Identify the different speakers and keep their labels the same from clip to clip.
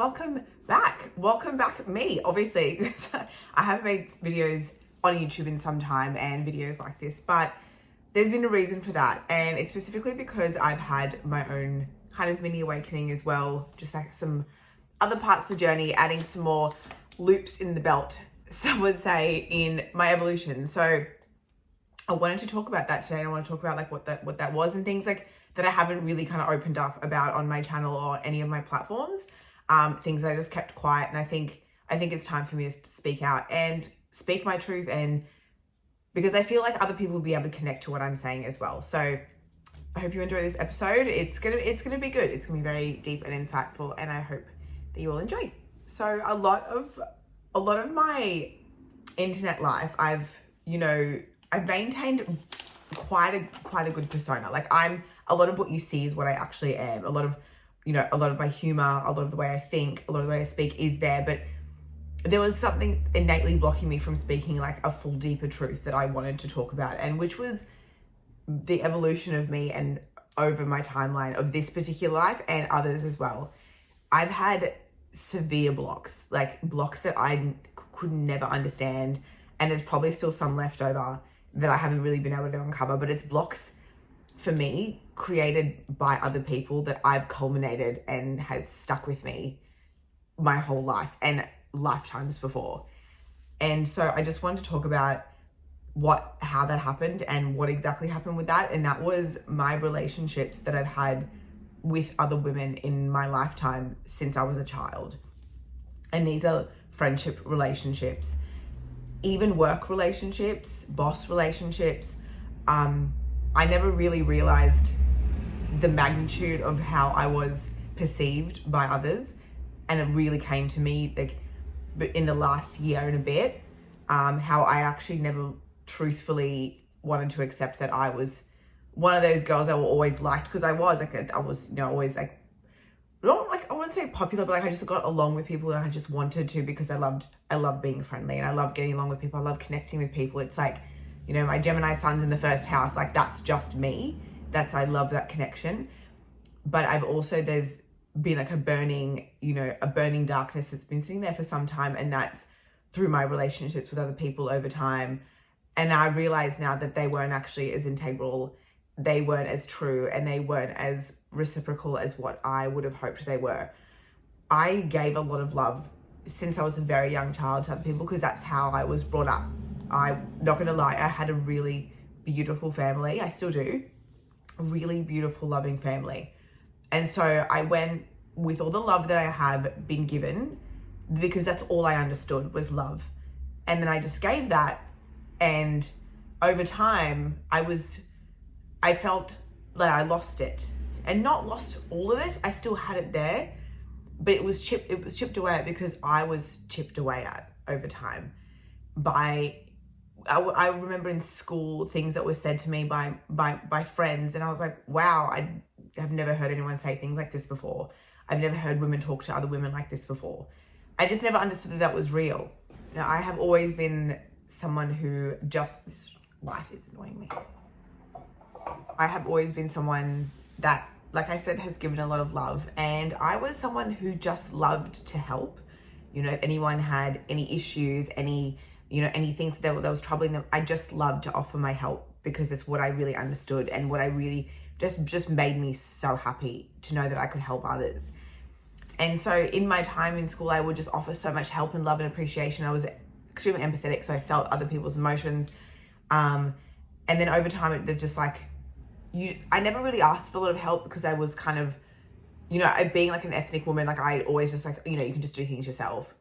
Speaker 1: Welcome back me. Obviously, I have made videos on YouTube in some time and videos like this, but there's been a reason for that. And it's specifically because I've had my own kind of mini awakening as well, just like some other parts of the journey, adding some more loops in the belt, some would say, in my evolution. So I wanted to talk about that today. And I want to talk about like what that was and things like that I haven't really kind of opened up about on my channel or any of my platforms. Things that I just kept quiet, and I think it's time for me to speak out and speak my truth, and because I feel like other people will be able to connect to what I'm saying as well. So I hope you enjoy this episode. It's gonna be good. It's gonna be very deep and insightful, and I hope that you all enjoy. So a lot of my internet life, I've maintained quite a good persona. Like a lot of what you see is what I actually am. A lot of my humor, a lot of the way I think, a lot of the way I speak is there, but there was something innately blocking me from speaking like a full, deeper truth that I wanted to talk about, and which was the evolution of me and over my timeline of this particular life and others as well. I've had severe blocks, like blocks that I could never understand, and there's probably still some left over that I haven't really been able to uncover, but it's blocks for me created by other people that I've culminated and has stuck with me my whole life and lifetimes before. And so I just wanted to talk about how that happened and what exactly happened with that. And that was my relationships that I've had with other women in my lifetime since I was a child. And these are friendship relationships, even work relationships, boss relationships. I never really realized the magnitude of how I was perceived by others. And it really came to me like in the last year and a bit, how I actually never truthfully wanted to accept that I was one of those girls that were always liked, because I was always like, not like, I wouldn't say popular, but like I just got along with people and I just wanted to, because I loved being friendly and I love getting along with people. I love connecting with people. It's like, my Gemini sun's in the first house, like that's just me. I love that connection. But there's been like a burning darkness that's been sitting there for some time. And that's through my relationships with other people over time. And I realize now that they weren't actually as integral, they weren't as true, and they weren't as reciprocal as what I would have hoped they were. I gave a lot of love since I was a very young child to other people, because that's how I was brought up. I'm not gonna lie, I had a really beautiful family. I still do. A really beautiful, loving family. And so I went with all the love that I have been given, because that's all I understood was love. And then I just gave that. And over time, I felt that I lost it, and not lost all of it. I still had it there, but it was chipped away at, because I was chipped away at over time I remember in school things that were said to me by friends, and I was like, wow, I have never heard anyone say things like this before. I've never heard women talk to other women like this before. I just never understood that was real. I have always been someone who this light is annoying me. I have always been someone that, like I said, has given a lot of love, and I was someone who just loved to help. If anyone had any issues, any things that was troubling them, I just loved to offer my help, because it's what I really understood, and what I really just made me so happy to know that I could help others. And so in my time in school, I would just offer so much help and love and appreciation. I was extremely empathetic, so I felt other people's emotions. And then over time, it just like, I never really asked for a lot of help, because I was kind of, being like an ethnic woman, like I always just like, you can just do things yourself.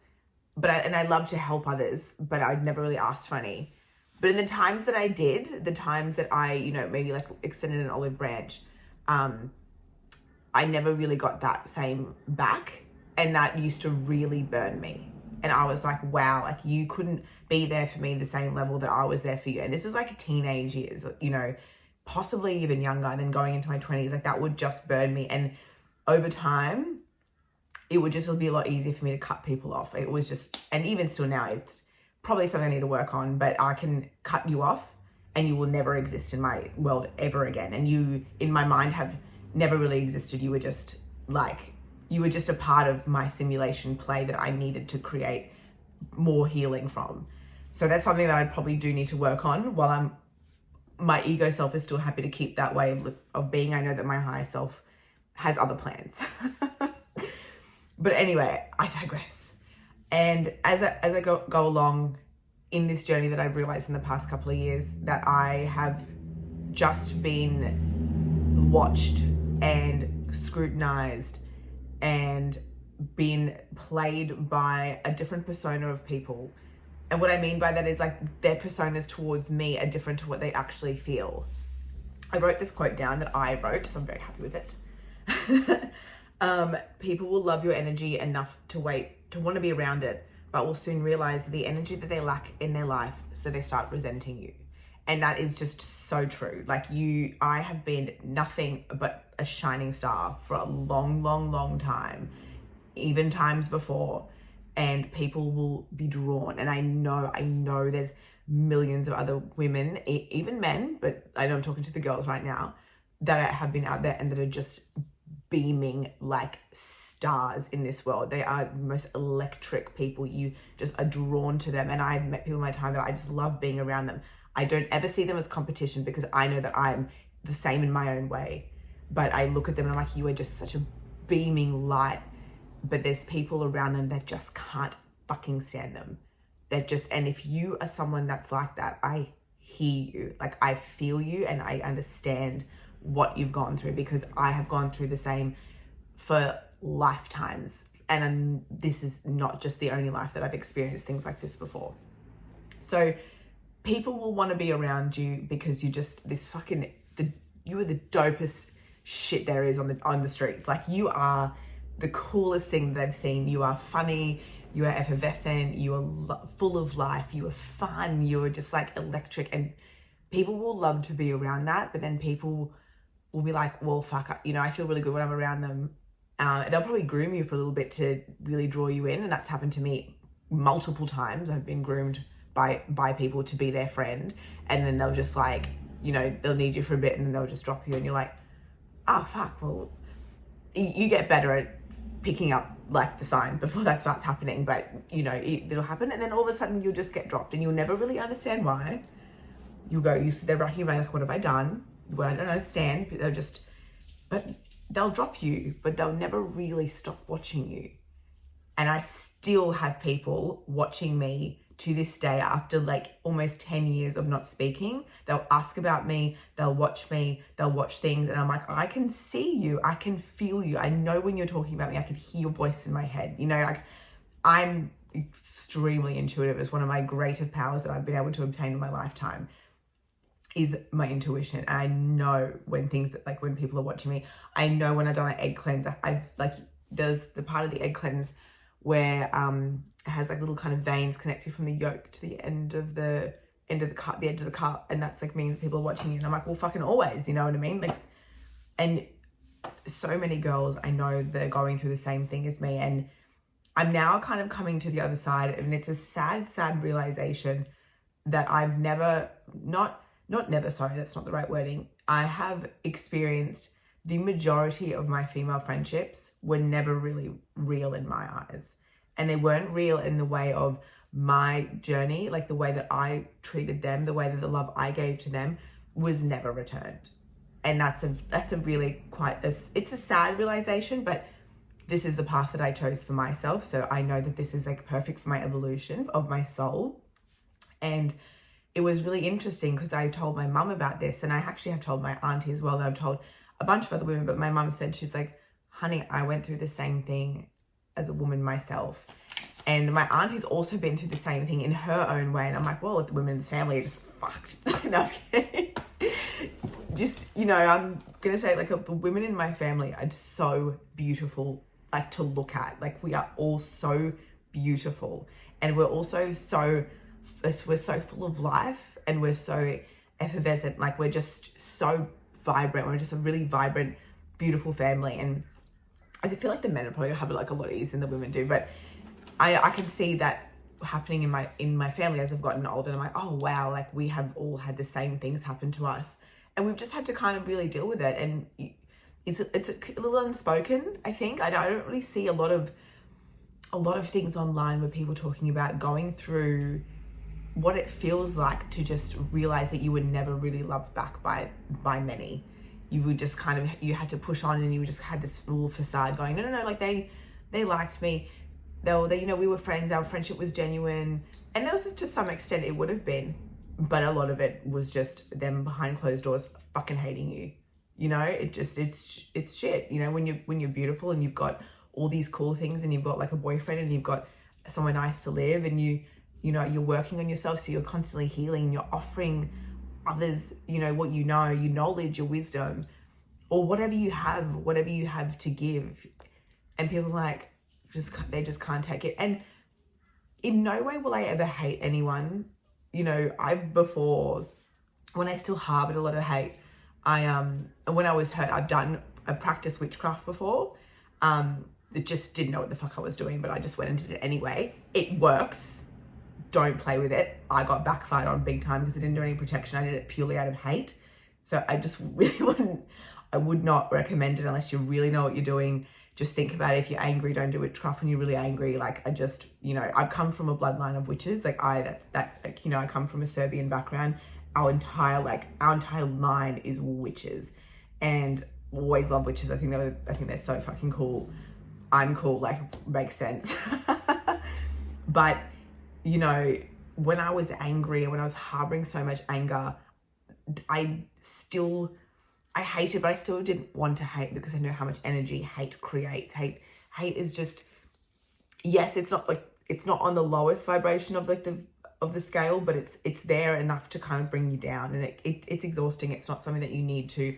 Speaker 1: But I love to help others, but I'd never really asked for any. But in the times that I did, the times that I, maybe like extended an olive branch, I never really got that same back. And that used to really burn me. And I was like, wow, like you couldn't be there for me the same level that I was there for you. And this is like teenage years, possibly even younger, and then going into my 20s, like that would just burn me. And over time, it would be a lot easier for me to cut people off. It was just, and even still now, it's probably something I need to work on, but I can cut you off and you will never exist in my world ever again. And you, in my mind, have never really existed. You were just like, You were just a part of my simulation play that I needed to create more healing from. So that's something that I probably do need to work on. While my ego self is still happy to keep that way of being, I know that my higher self has other plans. But anyway, I digress. And as I go along in this journey that I've realized in the past couple of years, that I have just been watched and scrutinized and been played by a different persona of people. And what I mean by that is like their personas towards me are different to what they actually feel. I wrote this quote down that I wrote, so I'm very happy with it. People will love your energy enough to want to be around it, but will soon realize the energy that they lack in their life, so they start resenting you. And that is just so true. Like I have been nothing but a shining star for a long, long, long time, even times before. And people will be drawn. And I know there's millions of other women, even men, but I know I'm talking to the girls right now, that have been out there and that are just beaming like stars in this world. They are the most electric people. You just are drawn to them. And I've met people in my time that I just love being around them. I don't ever see them as competition because I know that I'm the same in my own way. But I look at them and I'm like, you are just such a beaming light. But there's people around them that just can't fucking stand them. And if you are someone that's like that, I hear you. Like I feel you and I understand what you've gone through, because I have gone through the same for lifetimes. And this is not just the only life that I've experienced things like this before. So people will want to be around you because you just you are the dopest shit there is on the streets. Like you are the coolest thing they've seen. You are funny, you are effervescent, you are full of life, you are fun, you are just like electric, and people will love to be around that. But then people will be like, well, fuck, I feel really good when I'm around them. They'll probably groom you for a little bit to really draw you in, and that's happened to me multiple times. I've been groomed by people to be their friend, and then they'll just like, they'll need you for a bit and then they'll just drop you, and you're like, oh fuck, well, you get better at picking up like the signs before that starts happening, but it'll happen, and then all of a sudden you'll just get dropped and you'll never really understand why. You sit there right here like, what have I done? What I don't understand. But they'll drop you, but they'll never really stop watching you. And I still have people watching me to this day after like almost 10 years of not speaking. They'll ask about me, they'll watch me, they'll watch things, and I'm like, I can see you, I can feel you, I know when you're talking about me, I can hear your voice in my head. Like I'm extremely intuitive. It's one of my greatest powers that I've been able to obtain in my lifetime, is my intuition. And I know when when people are watching me. I know when I've done an egg cleanse. There's the part of the egg cleanse where it has like little kind of veins connected from the yolk to the end of the cup, the edge of the cup, and that's like means people are watching you. And I'm like, well, fucking always, you know what I mean? Like, and so many girls I know they're going through the same thing as me, and I'm now kind of coming to the other side, and it's a sad realization that I've not never, sorry, that's not the right wording. I have experienced the majority of my female friendships were never really real in my eyes. And they weren't real in the way of my journey, like the way that I treated them, the way that the love I gave to them was never returned. And that's a really it's a sad realization, but this is the path that I chose for myself. So I know that this is like perfect for my evolution of my soul. And it was really interesting because I told my mum about this, and I actually have told my auntie as well, and I've told a bunch of other women, but my mum said, she's like, honey, I went through the same thing as a woman myself. And my auntie's also been through the same thing in her own way. And I'm like, well, if the women in the family are just fucked. No, I'm kidding. Just, I'm going to say like the women in my family are so beautiful, like to look at. Like we are all so beautiful. And we're also we're so full of life, and we're so effervescent. Like we're just so vibrant. We're just a really vibrant, beautiful family. And I feel like the men probably have like a lot easier than the women do, but I can see that happening in my family as I've gotten older. And I'm like, oh wow, like we have all had the same things happen to us, and we've just had to kind of really deal with it. And it's a little unspoken, I think. I don't really see a lot of things online where people talking about going through what it feels like to just realize that you were never really loved back by many. You would just kind of, you had to push on, and you just had this little facade going, no, like they liked me. They, you know, we were friends, our friendship was genuine. And there was, to some extent it would have been, but a lot of it was just them behind closed doors fucking hating you. You know, it's shit. You know, when you're beautiful and you've got all these cool things, and you've got like a boyfriend, and you've got somewhere nice to live, and you know, you're working on yourself, so you're constantly healing, you're offering others, you know, what you know, your knowledge, your wisdom, or whatever you have to give. And people like, they just can't take it. And in no way will I ever hate anyone. You know, before, when I still harbored a lot of hate, when I was hurt, I practiced witchcraft before. It just didn't know what the fuck I was doing, but I just went and did it anyway. It works. Don't play with it. I got backfired on big time because I didn't do any protection. I did it purely out of hate. So I just really would not recommend it unless you really know what you're doing. Just think about it. If you're angry, don't do witchcraft when you're really angry. Like, you know, I come from a bloodline of witches. Like, you know, I come from a Serbian background. Our entire line is witches, and always love witches. I think they're so fucking cool. I'm cool, like, makes sense. But, you know, when I was angry and when I was harboring so much anger, I hated, but I still didn't want to hate, because I know how much energy hate creates. Hate is just, yes, it's not on the lowest vibration of like the scale, but it's there enough to kind of bring you down, and it's exhausting. It's not something that you need to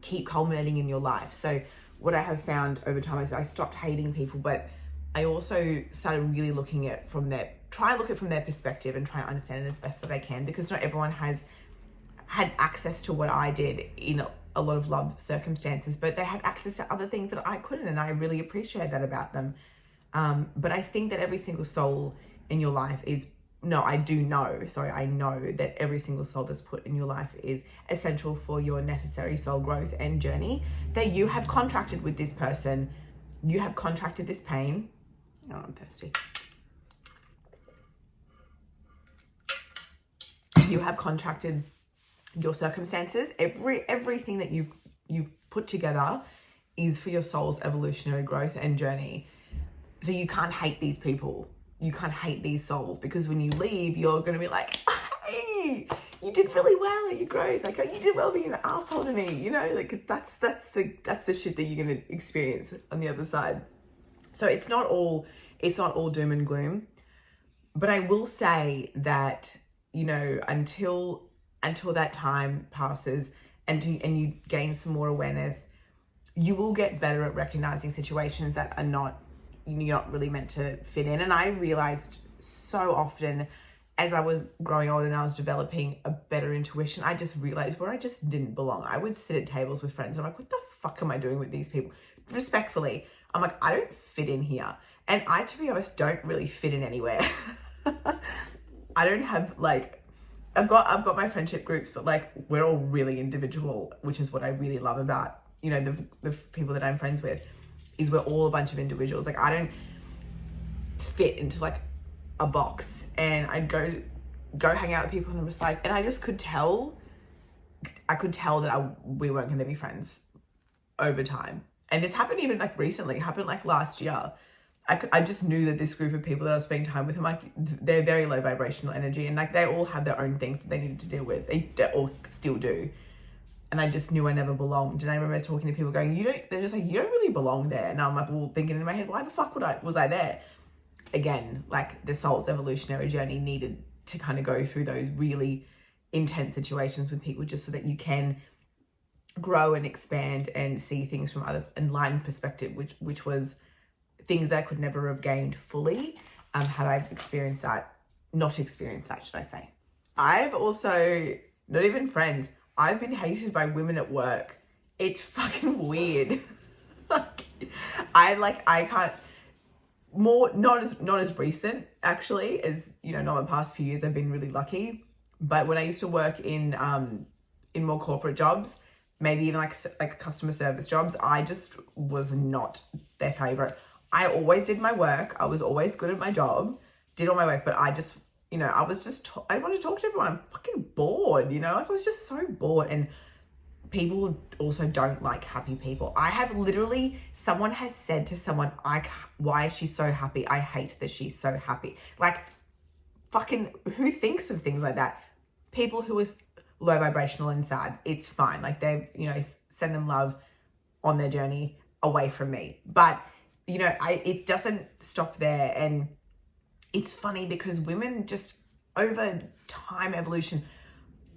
Speaker 1: keep culminating in your life. So what I have found over time is I stopped hating people, but I also started really looking at from their perspective, and try to understand it as best that I can, because not everyone has had access to what I did in a lot of love circumstances, but they had access to other things that I couldn't, and I really appreciate that about them. But I think that every single soul in your life I know that every single soul that's put in your life is essential for your necessary soul growth and journey, that you have contracted with this person, you have contracted this pain. Oh, I'm thirsty. You have contracted your circumstances. Everything that you've put together is for your soul's evolutionary growth and journey. So you can't hate these people. You can't hate these souls, because when you leave, you're going to be like, hey, you did really well at your growth. Like, you did well being an asshole to me. You know, like that's the shit that you're going to experience on the other side. So it's not all doom and gloom. But I will say that, you know, until that time passes and you gain some more awareness, you will get better at recognizing situations that you're not really meant to fit in. And I realized so often as I was growing older and I was developing a better intuition, I just realized where I just didn't belong. I would sit at tables with friends and I'm like, what the fuck am I doing with these people? Respectfully, I'm like, I don't fit in here. And I, to be honest, don't really fit in anywhere. I don't have I've got my friendship groups, but like we're all really individual, which is what I really love about, you know, the people that I'm friends with, is we're all a bunch of individuals. Like, I don't fit into like a box, and I'd go hang out with people and I'm just like, and I just could tell that we weren't going to be friends over time. And this happened even like recently, happened like last year. I just knew that this group of people that I was spending time with, I'm like, they're very low vibrational energy, and like they all have their own things that they needed to deal with. They all still do. And I just knew I never belonged. And I remember talking to people going, they're just like, you don't really belong there. And I'm like, well, thinking in my head, why the fuck was I there? Again, like the soul's evolutionary journey needed to kind of go through those really intense situations with people, just so that you can grow and expand and see things from other enlightened perspective, which was things that I could never have gained fully had I not experienced that, should I say. I've also, not even friends, I've been hated by women at work. It's fucking weird. I can't, not as recent actually, as, you know, not the past few years. I've been really lucky. But when I used to work in more corporate jobs, maybe even like customer service jobs, I just was not their favorite. I always did my work. I was always good at my job, did all my work, but I just, you know, I was just, I want to talk to everyone. I'm fucking bored, you know, like I was just so bored. And people also don't like happy people. I have literally, someone has said to someone, why is she so happy? I hate that she's so happy. Like, fucking, who thinks of things like that? People who are low vibrational and sad, it's fine. Like, they, you know, send them love on their journey away from me. But, you know, it doesn't stop there. And it's funny because women just, over time, evolution,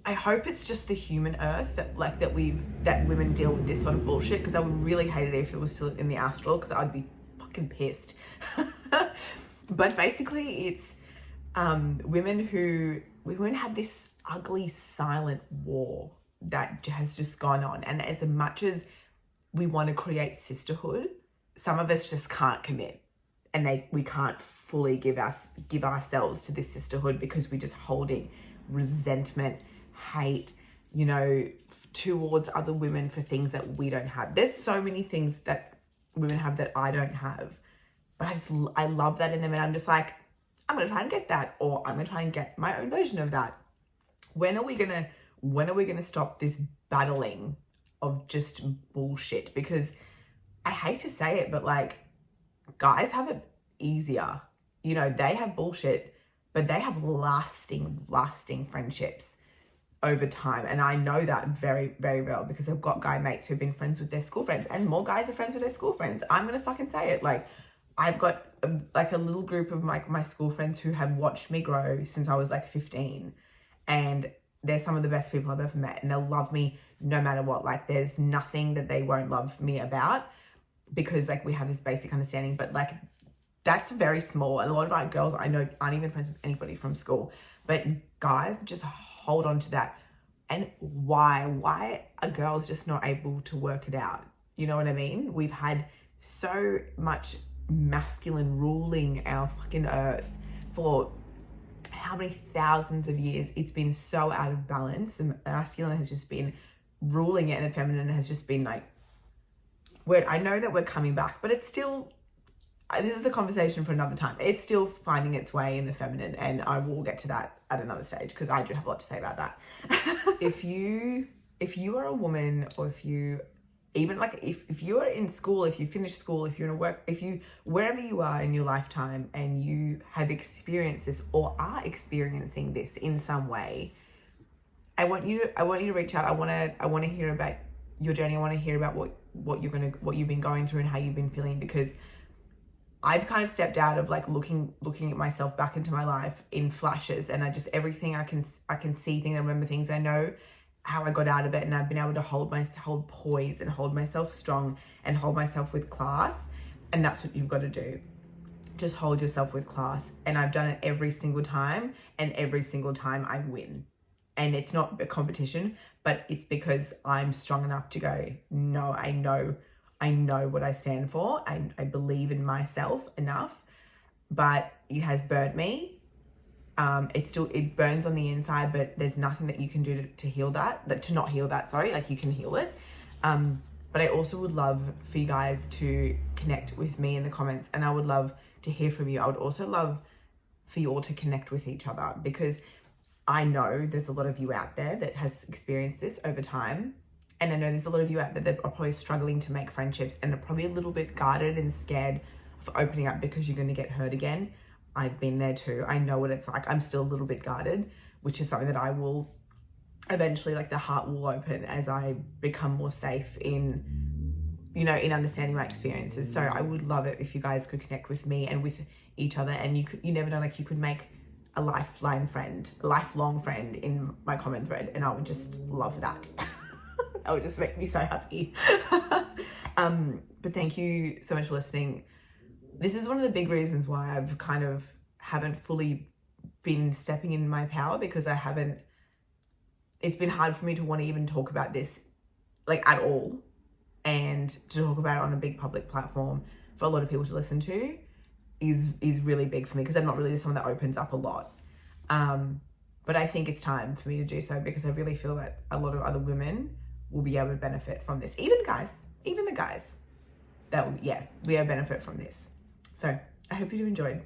Speaker 1: I hope it's just the human earth that women deal with this sort of bullshit, because I would really hate it if it was still in the astral, because I'd be fucking pissed. But basically it's women have this ugly silent war that has just gone on. And as much as we want to create sisterhood, some of us just can't commit, and we can't fully give ourselves to this sisterhood because we're just holding resentment, hate, you know, towards other women for things that we don't have. There's so many things that women have that I don't have, but I love that in them, and I'm just like, I'm gonna try and get that, or I'm gonna try and get my own version of that. When are we gonna stop this battling of just bullshit? Because I hate to say it, but like, guys have it easier. You know, they have bullshit, but they have lasting friendships over time. And I know that very, very well, because I've got guy mates who've been friends with their school friends, and more guys are friends with their school friends. I'm gonna fucking say it. Like, I've got a little group of my school friends who have watched me grow since I was like 15, and they're some of the best people I've ever met, and they'll love me no matter what. Like, there's nothing that they won't love me about, because like we have this basic understanding. But like, that's very small, and a lot of our girls I know aren't even friends with anybody from school. But guys just hold on to that. And why are girls just not able to work it out? You know what I mean? We've had so much masculine ruling our fucking earth for how many thousands of years. It's been so out of balance. The masculine has just been ruling it, and the feminine has just been like, I know that we're coming back, but it's still, this is a conversation for another time. It's still finding its way in the feminine, and I will get to that at another stage, because I do have a lot to say about that. If you are a woman, or if you even like, if you're in school, if you finish school, if you're in work, wherever you are in your lifetime and you have experienced this or are experiencing this in some way, I want you to reach out. I want to hear about your journey. I want to hear about what you've been going through and how you've been feeling, because I've kind of stepped out of like looking at myself back into my life in flashes, and everything I can see things, I remember things, I know how I got out of it, and I've been able to hold poise and hold myself strong and hold myself with class. And that's what you've got to do. Just hold yourself with class. And I've done it every single time, and every single time I win. And it's not a competition, but it's because I'm strong enough to go, no, I know what I stand for. I believe in myself enough, but it has burnt me. It burns on the inside, but there's nothing that you can do to heal that, to not heal that, sorry, like you can heal it. But I also would love for you guys to connect with me in the comments, and I would love to hear from you. I would also love for you all to connect with each other, because I know there's a lot of you out there that has experienced this over time. And I know there's a lot of you out there that are probably struggling to make friendships and are probably a little bit guarded and scared of opening up because you're going to get hurt again. I've been there too. I know what it's like. I'm still a little bit guarded, which is something that I will eventually, like, the heart will open as I become more safe in, you know, in understanding my experiences. So I would love it if you guys could connect with me and with each other, and you never know, like, you could make a lifelong friend in my comment thread, and I would just love that. That would just make me so happy. But thank you so much for listening. This is one of the big reasons why I've kind of haven't fully been stepping in my power, because it's been hard for me to want to even talk about this, like, at all, and to talk about it on a big public platform for a lot of people to listen to is really big for me, because I'm not really someone that opens up a lot. But I think it's time for me to do so, because I really feel that a lot of other women will be able to benefit from this. Even the guys, that will, yeah, we have benefit from this. So I hope you enjoyed.